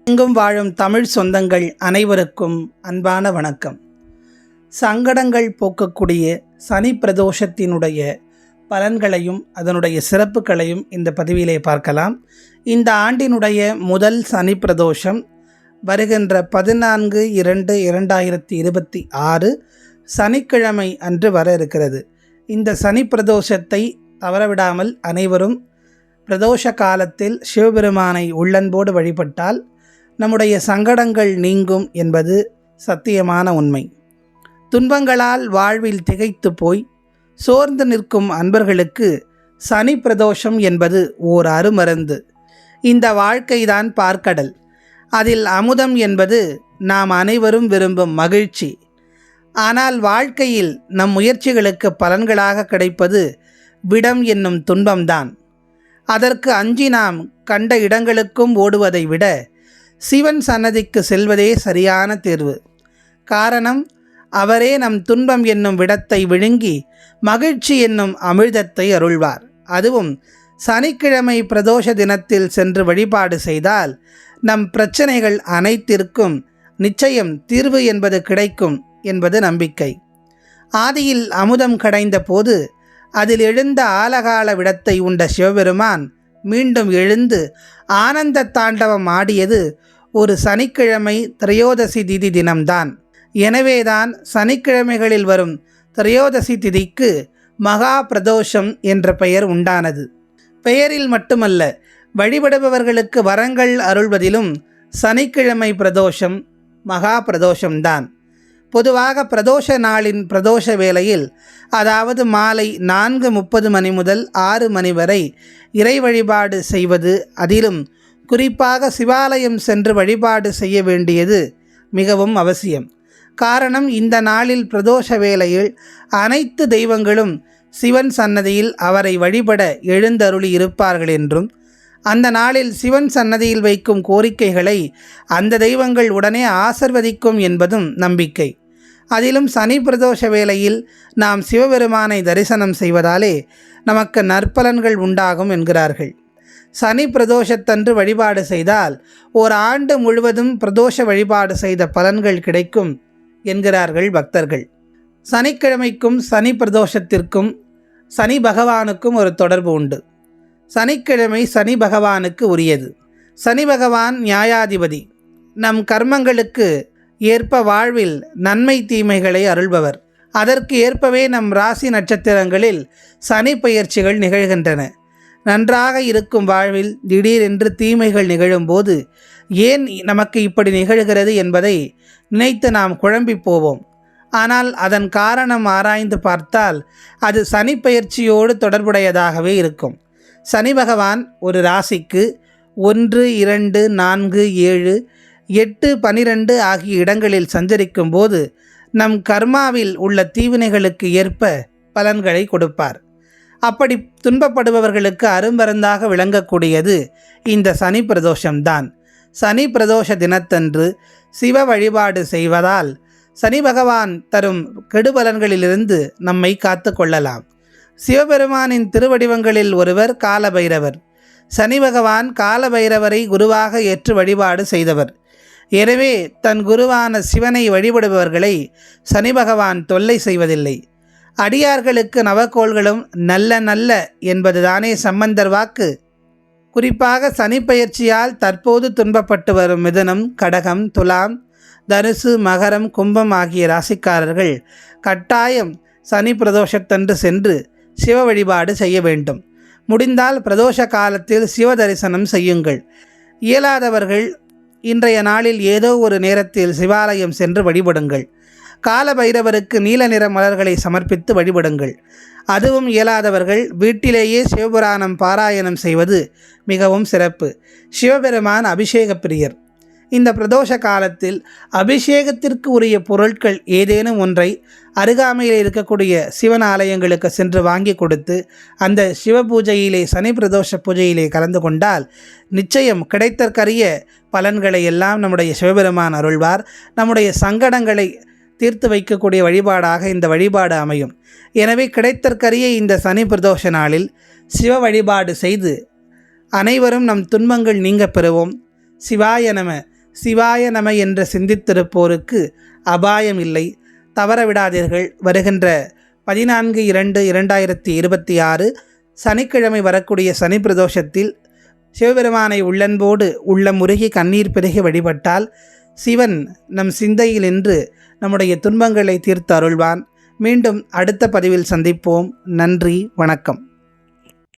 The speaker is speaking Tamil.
எங்கும் வாழும் தமிழ் சொந்தங்கள் அனைவருக்கும் அன்பான வணக்கம். சங்கடங்கள் போக்கக்கூடிய சனி பிரதோஷத்தினுடைய பலன்களையும் அதனுடைய சிறப்புகளையும் இந்த பதிவிலே பார்க்கலாம். இந்த ஆண்டினுடைய முதல் சனி பிரதோஷம் வருகின்ற 14/2/2026 சனிக்கிழமை அன்று வர இருக்கிறது. இந்த சனி பிரதோஷத்தை தவறவிடாமல் அனைவரும் பிரதோஷ காலத்தில் சிவபெருமானை உள்ளன்போடு வழிபட்டால் நம்முடைய சங்கடங்கள் நீங்கும் என்பது சத்தியமான உண்மை. துன்பங்களால் வாழ்வில் திகைத்து போய் சோர்ந்து நிற்கும் அன்பர்களுக்கு சனி பிரதோஷம் என்பது ஓர் அருமருந்து. இந்த வாழ்க்கைதான் பார்க்கடல். அதில் அமுதம் என்பது நாம் அனைவரும் விரும்பும் மகிழ்ச்சி. ஆனால் வாழ்க்கையில் நம் முயற்சிகளுக்கு பலன்களாக கிடைப்பது விடம் என்னும் துன்பம்தான். அதற்கு அஞ்சி நாம் கண்ட இடங்களுக்கும் ஓடுவதை விட சிவன் சன்னதிக்கு செல்வதே சரியான தேர்வு. காரணம், அவரே நம் துன்பம் என்னும் விடத்தை விழுங்கி மகிழ்ச்சி என்னும் அமிழ்தத்தை அருள்வார். அதுவும் சனிக்கிழமை பிரதோஷ தினத்தில் சென்று வழிபாடு செய்தால் நம் பிரச்சனைகள் அனைத்திற்கும் நிச்சயம் தீர்வு என்பது கிடைக்கும் என்பது நம்பிக்கை. ஆதியில் அமுதம் கடைந்த போது அதில் எழுந்த ஆலகால விடத்தை உண்ட சிவபெருமான் மீண்டும் எழுந்து ஆனந்த தாண்டவம் ஆடியது ஒரு சனிக்கிழமை திரையோதசி திதி தினம்தான். எனவேதான் சனிக்கிழமைகளில் வரும் திரையோதசி திதிக்கு மகா பிரதோஷம் என்ற பெயர் உண்டானது. பெயரில் மட்டுமல்ல, வழிபடுபவர்களுக்கு வரங்கள் அருள்வதிலும் சனிக்கிழமை பிரதோஷம் மகா பிரதோஷம்தான். பொதுவாக பிரதோஷ நாளின் பிரதோஷ வேளையில், அதாவது மாலை 4:30 மணி முதல் 6 மணி வரை இறை வழிபாடு செய்வது, அதிலும் குறிப்பாக சிவாலயம் சென்று வழிபாடு செய்ய வேண்டியது மிகவும் அவசியம். காரணம், இந்த நாளில் பிரதோஷ வேளையில் அனைத்து தெய்வங்களும் சிவன் சன்னதியில் அவரை வழிபட எழுந்தருளி இருப்பார்கள் என்றும், அந்த நாளில் சிவன் சன்னதியில் வைக்கும் கோரிக்கைகளை அந்த தெய்வங்கள் உடனே ஆசீர்வதிக்கும் என்பதும் நம்பிக்கை. அதிலும் சனி பிரதோஷ வேளையில் நாம் சிவபெருமானை தரிசனம் செய்வதாலே நமக்கு நற்பலன்கள் உண்டாகும் என்கிறார்கள். சனி பிரதோஷத்தன்று வழிபாடு செய்தால் ஓர் ஆண்டு முழுவதும் பிரதோஷ வழிபாடு செய்த பலன்கள் கிடைக்கும் என்கிறார்கள் பக்தர்கள். சனிக்கிழமைக்கும் சனி பிரதோஷத்திற்கும் சனி பகவானுக்கும் ஒரு தொடர்பு உண்டு. சனிக்கிழமை சனி பகவானுக்கு உரியது. சனி பகவான் நியாயாதிபதி. நம் கர்மங்களுக்கு ஏற்ப வாழ்வில் நன்மை தீமைகளை அருள்பவர். அதற்கு ஏற்பவே நம் ராசி நட்சத்திரங்களில் சனி பெயர்ச்சிகள் நிகழ்கின்றன. நன்றாக இருக்கும் வாழ்வில் திடீரென்று தீமைகள் நிகழும்போது ஏன் நமக்கு இப்படி நிகழ்கிறது என்பதை நினைத்து நாம் குழம்பி போவோம். ஆனால் அதன் காரணம் ஆராய்ந்து பார்த்தால் அது சனி பெயர்ச்சியோடு தொடர்புடையதாகவே இருக்கும். சனி பகவான் ஒரு ராசிக்கு 1, 2, 4, 7, 8, 12 ஆகிய இடங்களில் சஞ்சரிக்கும் போது நம் கர்மாவில் உள்ள தீவினைகளுக்கு ஏற்ப பலன்களை கொடுப்பார். அப்படி துன்பப்படுபவர்களுக்கு அருமருந்தாக விளங்கக்கூடியது இந்த சனி பிரதோஷம்தான். சனி பிரதோஷ தினத்தன்று சிவ வழிபாடு செய்வதால் சனி பகவான் தரும் கெடுபலன்களிலிருந்து நம்மை காத்து கொள்ளலாம். சிவபெருமானின் திருவடிவங்களில் ஒருவர் காலபைரவர். சனி பகவான் காலபைரவரை குருவாக ஏற்று வழிபாடு செய்தவர். எனவே தன் குருவான சிவனை வழிபடுபவர்களை சனி பகவான் தொல்லை செய்வதில்லை. அடியார்களுக்கு நவக்கோள்களும் நல்ல நல்ல என்பதுதானே சம்பந்தர் வாக்கு. குறிப்பாக சனி பெயர்ச்சியால் தற்போது துன்பப்பட்டு வரும் மிதுனம், கடகம், துலாம், தனுசு, மகரம், கும்பம் ஆகிய ராசிக்காரர்கள் கட்டாயம் சனி பிரதோஷத்தன்று சென்று சிவ வழிபாடு செய்ய வேண்டும். முடிந்தால் பிரதோஷ காலத்தில் சிவ தரிசனம் செய்யுங்கள். இயலாதவர்கள் இன்றைய நாளில் ஏதோ ஒரு நேரத்தில் சிவாலயம் சென்று வழிபடுங்கள். கால பைரவருக்கு நீல நிற மலர்களை சமர்ப்பித்து வழிபடுங்கள். அதுவும் இயலாதவர்கள் வீட்டிலேயே சிவபுராணம் பாராயணம் செய்வது மிகவும் சிறப்பு. சிவபெருமான் அபிஷேக பிரியர். இந்த பிரதோஷ காலத்தில் அபிஷேகத்திற்கு உரிய பொருட்கள் ஏதேனும் ஒன்றை அருகாமையில் இருக்கக்கூடிய சிவன் ஆலயங்களுக்கு சென்று வாங்கி கொடுத்து அந்த சிவ பூஜையிலே, சனி பிரதோஷ பூஜையிலே கலந்து கொண்டால் நிச்சயம் கிடைத்தற்கரிய பலன்களை எல்லாம் நம்முடைய சிவபெருமான் அருள்வார். நம்முடைய சங்கடங்களை தீர்த்து வைக்கக்கூடிய வழிபாடாக இந்த வழிபாடு அமையும். எனவே கிடைத்தற்கரிய இந்த சனி பிரதோஷ நாளில் சிவ வழிபாடு செய்து அனைவரும் நம் துன்பங்கள் நீங்க பெறுவோம். சிவாய நம. சிவாய நம என்று சிந்தித்திருப்போருக்கு அபாயம் இல்லை. தவறவிடாதீர்கள். வருகின்ற 14/2/2026 சனிக்கிழமை வரக்கூடிய சனி பிரதோஷத்தில் சிவபெருமானை உள்ளன்போடு உள்ளம் உருகி கண்ணீர் பெருகி வழிபட்டால் சிவன் நம் சிந்தையில் நின்று நம்முடைய துன்பங்களை தீர்த்து அருள்வான். மீண்டும் அடுத்த பதிவில் சந்திப்போம். நன்றி, வணக்கம்.